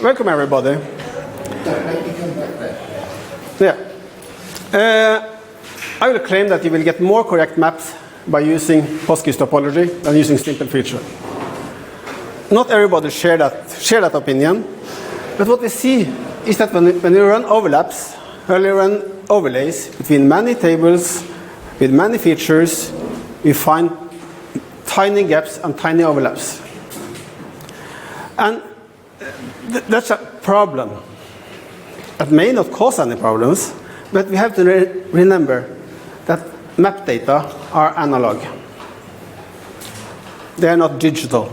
Welcome everybody. Yeah. I will claim that you will get more correct maps by using Postgis topology than using simple feature. Not everybody share that opinion, but what we see is that when you run overlaps, when you run overlays between many tables with many features, we find tiny gaps and tiny overlaps. And that's a problem. That may not cause any problems, but we have to remember that map data are analog. They are not digital.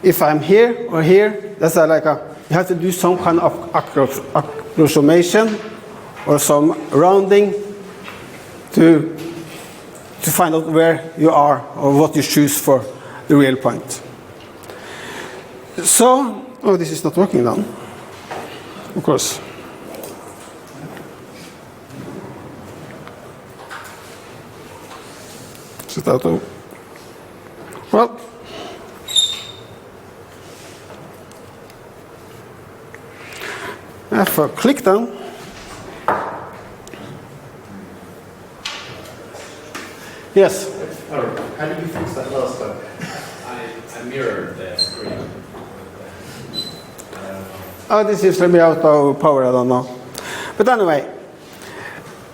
If I'm here or here, that's you have to do some kind of approximation or some rounding to find out where you are or what you choose for the real point. So, oh, this is not working now. Of course. Is it auto? Well, if I click down, yes. How did you fix that last time? I mirrored the screen. Oh, this is maybe out of power, I don't know. But anyway,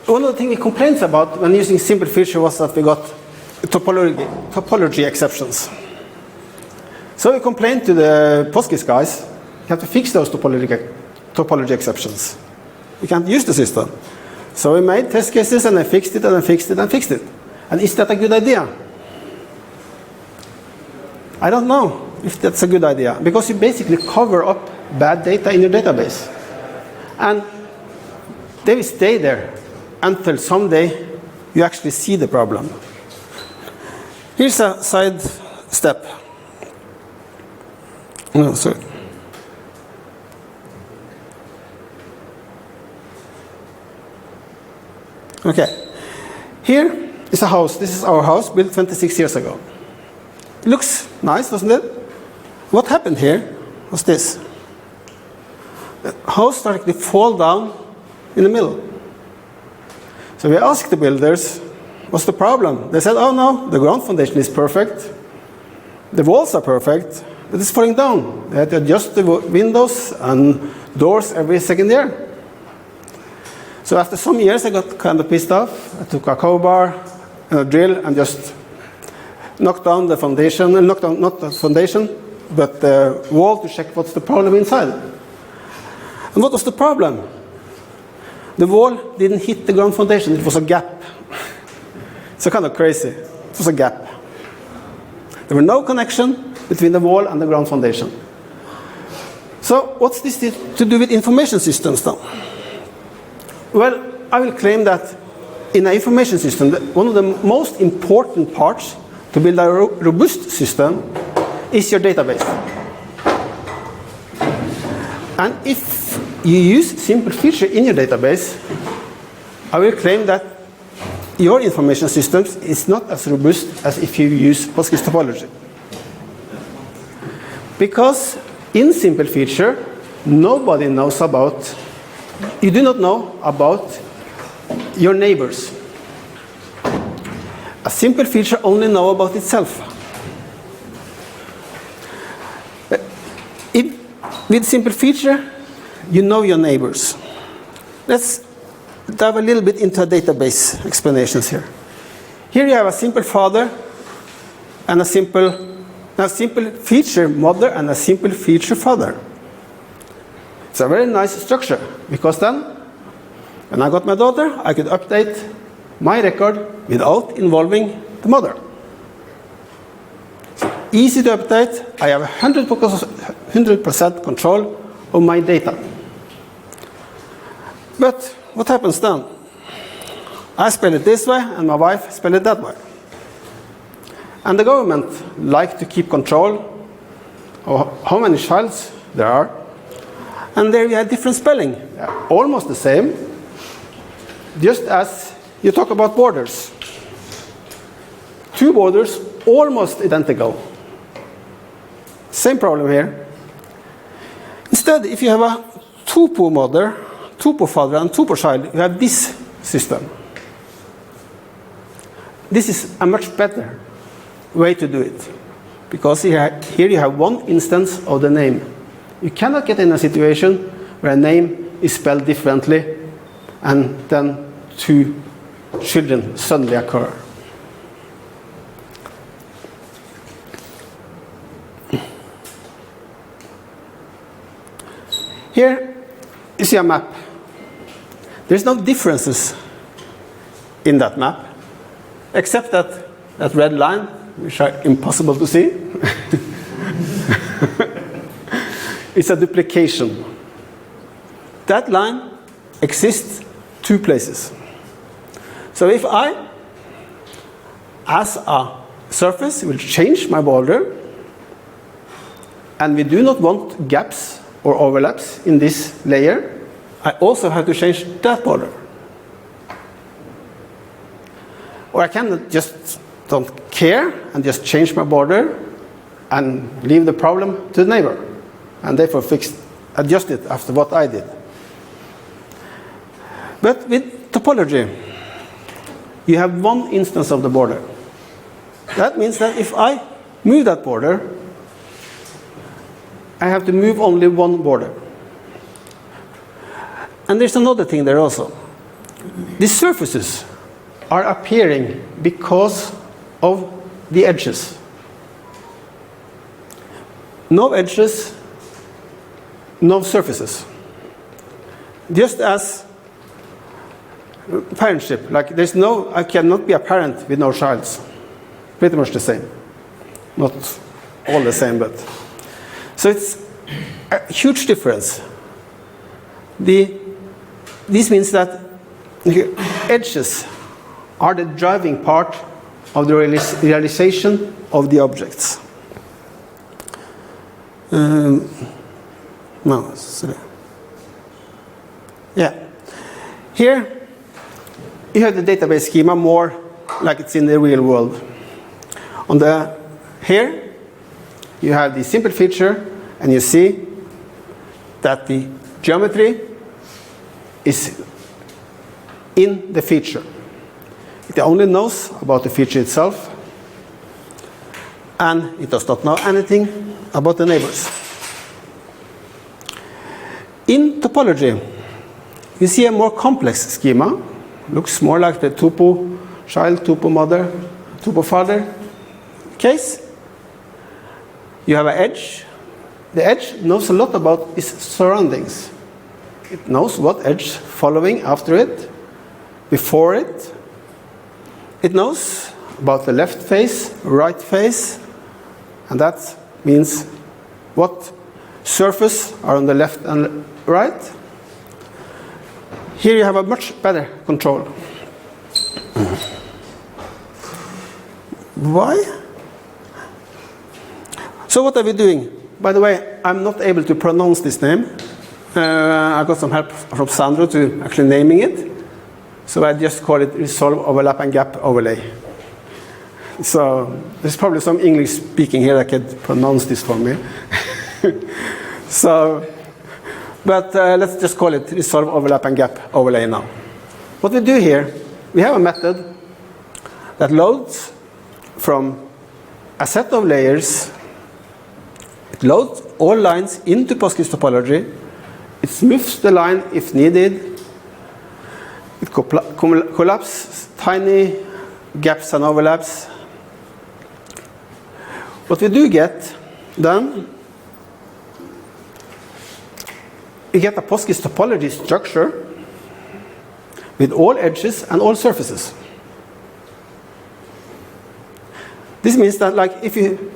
one of the things we complained about when using simple feature was that we got topology exceptions. So we complained to the Postgis guys, you have to fix those topology exceptions. We can't use the system. So we made test cases and I fixed it and I fixed it and fixed it. And is that a good idea? I don't know if that's a good idea, because you basically cover up bad data in your database. And they will stay there until someday you actually see the problem. Here's a side step. No, sorry. Okay. Here is a house. This is our house built 26 years ago. It looks nice, doesn't it? What happened here was this. The house started to fall down in the middle. So we asked the builders, what's the problem? They said, oh no, the ground foundation is perfect. The walls are perfect, but it's falling down. They had to adjust the windows and doors every second year. So after some years, I got kind of pissed off. I took a crowbar and a drill and just knocked down the foundation, not the foundation, but the wall to check what's the problem inside. And what was the problem? The wall didn't hit the ground foundation, it was a gap. It's kind of crazy. It was a gap. There was no connection between the wall and the ground foundation. So what's this to do with information systems now? Well, I will claim that in an information system, one of the most important parts to build a robust system is your database. And if you use simple feature in your database, I will claim that your information system is not as robust as if you use Postgis topology. Because in simple feature, nobody knows about, you do not know about your neighbors. A simple feature only knows about itself. With simple feature, you know your neighbors. Let's dive a little bit into database explanations here. Here you have a simple father and a simple feature mother and a simple feature father. It's a very nice structure, because then when I got my daughter, I could update my record without involving the mother. So easy to update. I have 100% control of my data. But what happens then? I spell it this way and my wife spell it that way. And the government like to keep control of how many childs there are. And there we have different spelling, almost the same, just as you talk about borders. Two borders, almost identical. Same problem here. Instead, if you have a tuple mother, tuple father, and tuple child, you have this system. This is a much better way to do it, because here you have one instance of the name. You cannot get in a situation where a name is spelled differently and then two children suddenly occur. Here you see a map. There's no differences in that map, except that red line, which are impossible to see. It's a duplication. That line exists two places. So if I, as a surface, will change my border, and we do not want gaps or overlaps in this layer, I also have to change that border. Or I can just don't care and just change my border and leave the problem to the neighbor, and therefore adjust it after what I did. But with topology, you have one instance of the border. That means that if I move that border, I have to move only one border. And there's another thing there also. These surfaces are appearing because of the edges. No edges, no surfaces. Just as parentship, like I cannot be a parent with no childs. Pretty much the same. Not all the same, but. So it's a huge difference. This means that edges are the driving part of the realization of the objects. No, sorry. Yeah. Here, you have the database schema more like it's in the real world. Here, you have the simple feature, and you see that the geometry is in the feature. It only knows about the feature itself, and it does not know anything about the neighbors. In topology, you see a more complex schema. Looks more like the tuple child, tuple mother, tuple father case. You have an edge. The edge knows a lot about its surroundings. It knows what edge following after it, before it. It knows about the left face, right face, and that means what surface are on the left and right. Here you have a much better control. Why? So what are we doing? By the way, I'm not able to pronounce this name. I got some help from Sandro to actually naming it. So I just call it Resolve Overlap and Gap Overlay. So there's probably some English speaking here that can pronounce this for me. But let's just call it Resolve Overlap and Gap Overlay now. What we do here, we have a method that loads from a set of layers. It loads all lines into Postgis topology. It smooths the line if needed. It collapses tiny gaps and overlaps. What we do get then, we get a Postgis topology structure with all edges and all surfaces. This means that, like, if you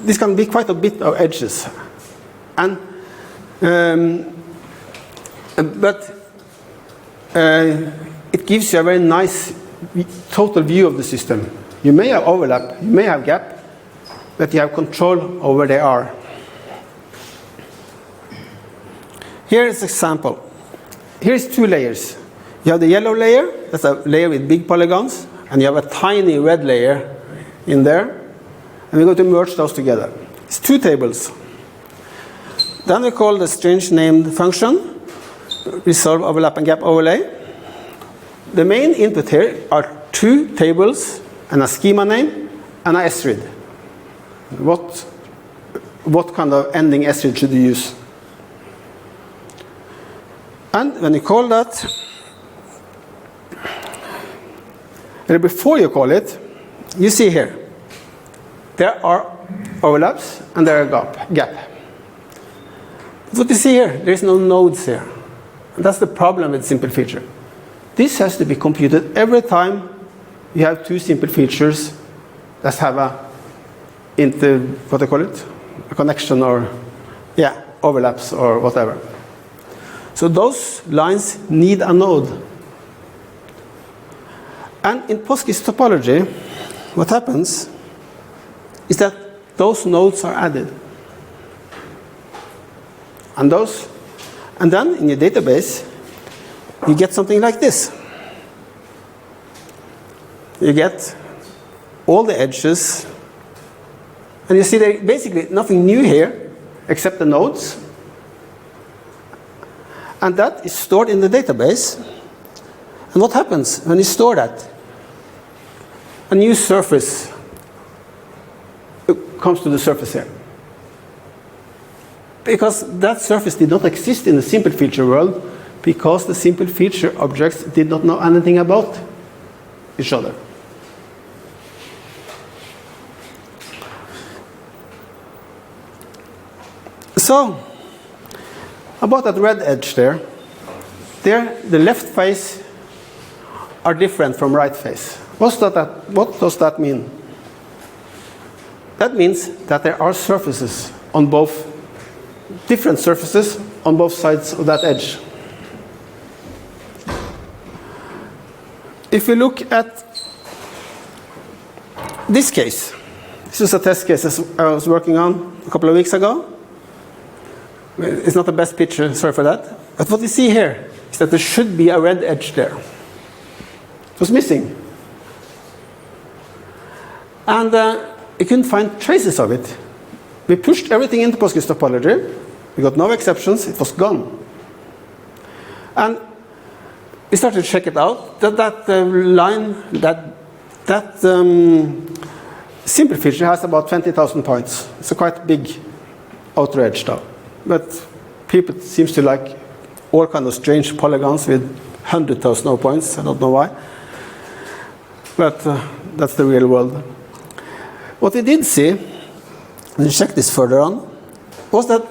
this can be quite a bit of edges, and but it gives you a very nice total view of the system. You may have overlap, you may have gap, but you have control over where they are. Here is an example. Here is two layers. You have the yellow layer, that's a layer with big polygons, and you have a tiny red layer in there. And we're going to merge those together. It's two tables. Then we call the strange named function resolve overlap and gap overlay. The main input here are two tables and a schema name and a sread. What kind of ending sread should you use? And when you call that, and before you call it, you see here, there are overlaps and there are gap. What you see here, there is no nodes here. And that's the problem with simple feature. This has to be computed every time you have two simple features that have what do you call it? A connection or, yeah, overlaps or whatever. So those lines need a node. And in Postgis topology, what happens is that those nodes are added. And then in your database, you get something like this. You get all the edges, and you see there basically nothing new here except the nodes. And that is stored in the database. And what happens when you store that? A new surface comes to the surface here. Because that surface did not exist in the simple feature world, because the simple feature objects did not know anything about each other. So, about that red edge there, the left face are different from right face. What does that mean? That means that there are surfaces on both, different surfaces on both sides of that edge. If you look at this case, this is a test case I was working on a couple of weeks ago. It's not the best picture, sorry for that. But what you see here is that there should be a red edge there. It was missing. And we couldn't find traces of it. We pushed everything into Postgis topology. We got no exceptions. It was gone. And we started to check it out. That simple feature has about 20,000 points. It's a quite big outer edge though. But people seem to like all kind of strange polygons with 100,000 points. I don't know why. But that's the real world. What we did see, and check this further on, was that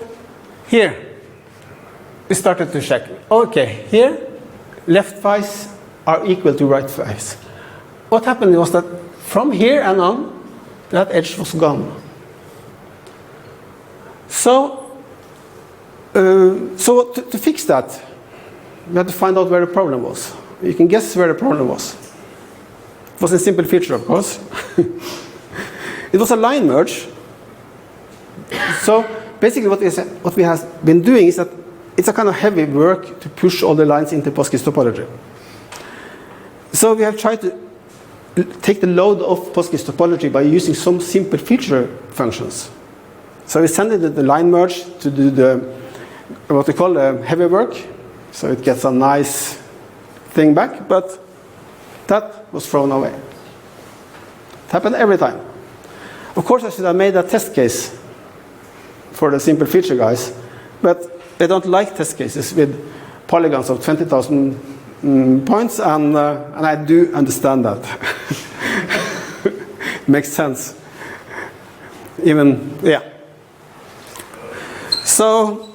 here we started to check. Okay, here left face are equal to right face. What happened was that from here and on, that edge was gone. So to fix that, we had to find out where the problem was. You can guess where the problem was. It was a simple feature, of course. It was a line merge. So basically what we have been doing is that it's a kind of heavy work to push all the lines into Postgis topology. So we have tried to take the load off Postgis topology by using some simple feature functions. So we send it the line merge to do what we call heavy work. So it gets a nice thing back, but that was thrown away. It happened every time. Of course, I should have made a test case for the simple feature guys, but they don't like test cases with polygons of 20,000 points, and I do understand that. Makes sense. So,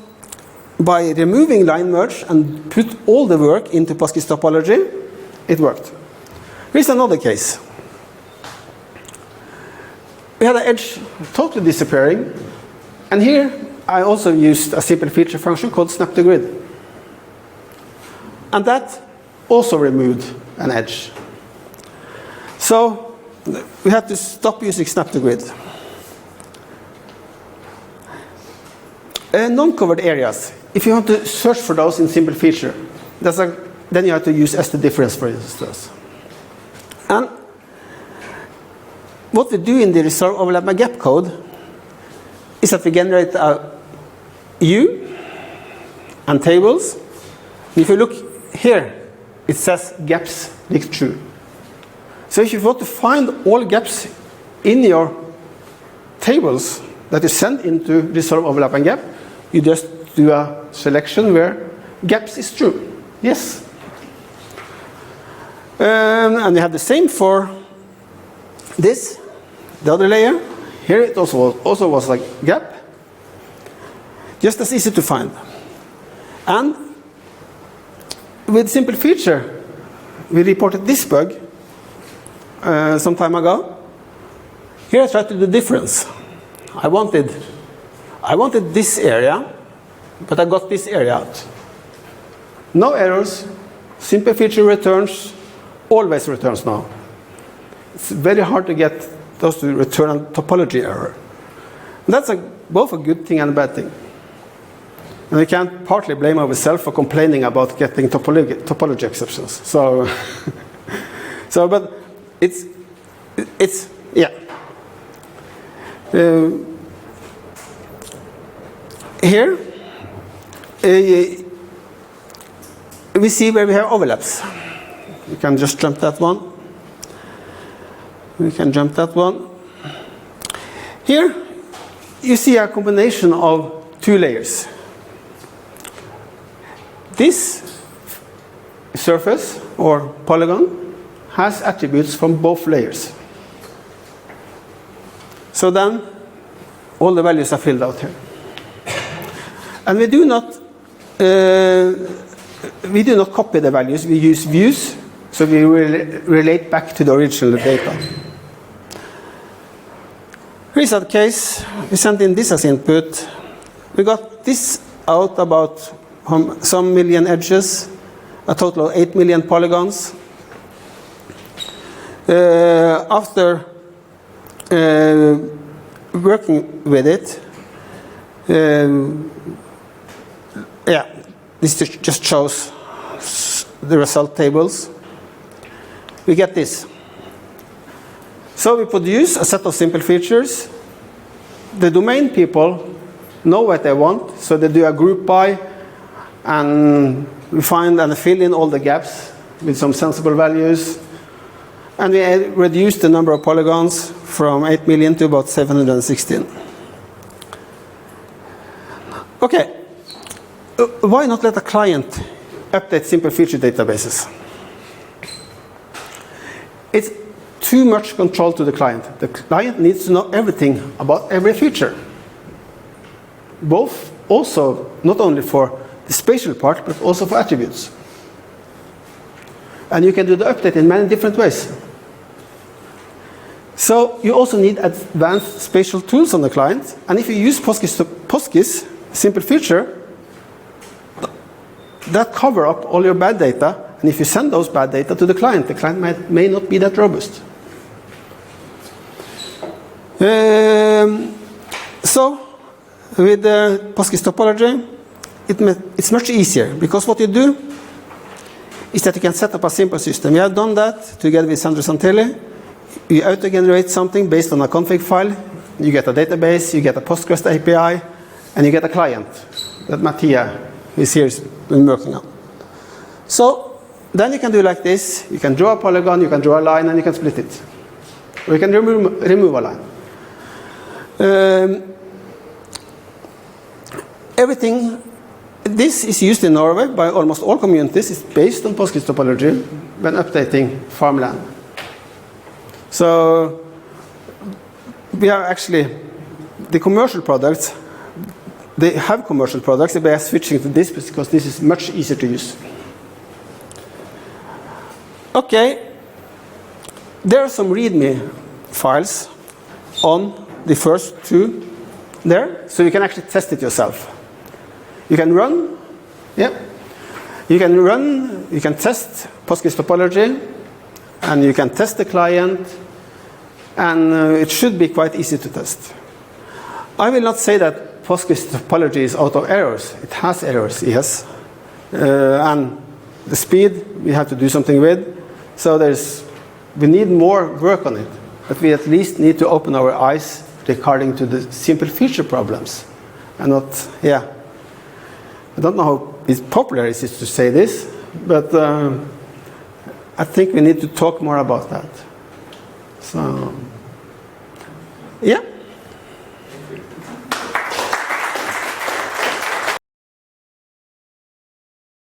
by removing line merge and put all the work into Postgis topology, it worked. Here's another case. We had an edge totally disappearing, and here I also used a simple feature function called snap to grid. And that also removed an edge. So we had to stop using snap to grid. Non-covered areas, if you want to search for those in simple feature, then you have to use ST difference, for instance. And what we do in the resolve overlap and gap code is that we generate a U and tables. If you look here, it says gaps leak true. So if you want to find all gaps in your tables that you send into resolve overlap and gap, you just do a selection where gaps is true. Yes. And we have the same for this, the other layer. Here it also was like gap. Just as easy to find. And with simple feature, we reported this bug some time ago. Here I tried to do the difference. I wanted this area, but I got this area out. No errors, simple feature returns, always returns now. It's very hard to get those to return a topology error. And that's both a good thing and a bad thing. And we can't partly blame ourselves for complaining about getting topology exceptions. So, but it's yeah. Here, we see where we have overlaps. We can just jump that one. We can jump that one. Here, you see a combination of two layers. This surface, or polygon, has attributes from both layers. So then, all the values are filled out here. And we do not copy the values, we use views, so we relate back to the original data. Here's a case, we sent in this as input. We got this out about some million edges, a total of 8 million polygons. After working with it, yeah, this just shows the result tables. We get this. So we produce a set of simple features. The domain people know what they want, so they do a group by, and we find and fill in all the gaps with some sensible values. And we reduce the number of polygons from 8 million to about 716. Okay, why not let a client update simple feature databases? It's too much control to the client. The client needs to know everything about every feature. Both also, not only for the spatial part, but also for attributes. And you can do the update in many different ways. So you also need advanced spatial tools on the client. And if you use Postgis simple feature, that cover up all your bad data. And if you send those bad data to the client may not be that robust. So with the Postgis topology, it's much easier, because what you do is that you can set up a simple system. We have done that together with Sandro Santelli. You auto-generate something based on a config file. You get a database, you get a Postgres API, and you get a client that Mattia is here been working on. So then you can do like this. You can draw a polygon, you can draw a line, and you can split it. Or you can remove a line. Everything, this is used in Norway by almost all communities. It's based on Postgis topology when updating farmland. So we are actually, the commercial products, they have commercial products, they are switching to this because this is much easier to use. Okay, there are some README files on the first two there, so you can actually test it yourself. You can run, yeah, you can test Postgis topology, and you can test the client, and it should be quite easy to test. I will not say that Postgis topology is out of errors. It has errors, yes. And the speed we have to do something with. So we need more work on it. But we at least need to open our eyes regarding to the simple feature problems. And not, yeah, I don't know how it's popular it is to say this, but I think we need to talk more about that. So, yeah.